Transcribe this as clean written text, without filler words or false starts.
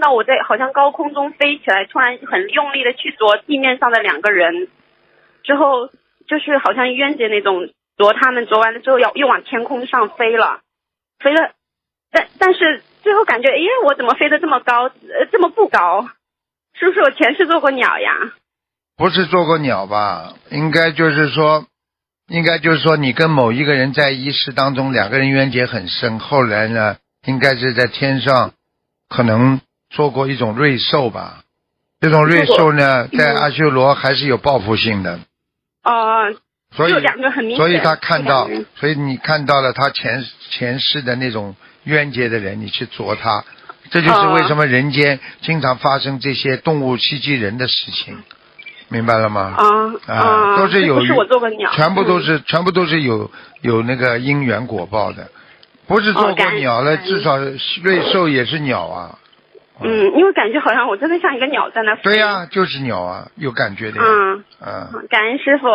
梦到我在好像高空中飞起来，突然很用力的去啄地面上的2个人，之后就是好像冤结那种啄他们，啄完了之后又往天空上飞了，但是最后感觉，我怎么飞得这么高，这么不高？是不是我前世做过鸟呀？不是做过鸟吧？应该就是说你跟某一个人在一世当中2个人冤结很深，后来呢，应该是在天上可能做过一种瑞兽吧。这种瑞兽呢，在阿修罗还是有报复性的。所以2个很明显，所以他看到，所以你看到了他前世的那种冤结的人，你去啄他，这就是为什么人间经常发生这些动物袭击人的事情，明白了吗？都是有，不是我做过鸟，全部都是有那个因缘果报的，不是做过鸟了，至少瑞兽也是鸟啊。因为感觉好像我真的像一个鸟在那飞。对呀，就是鸟啊，有感觉的呀。感恩师父。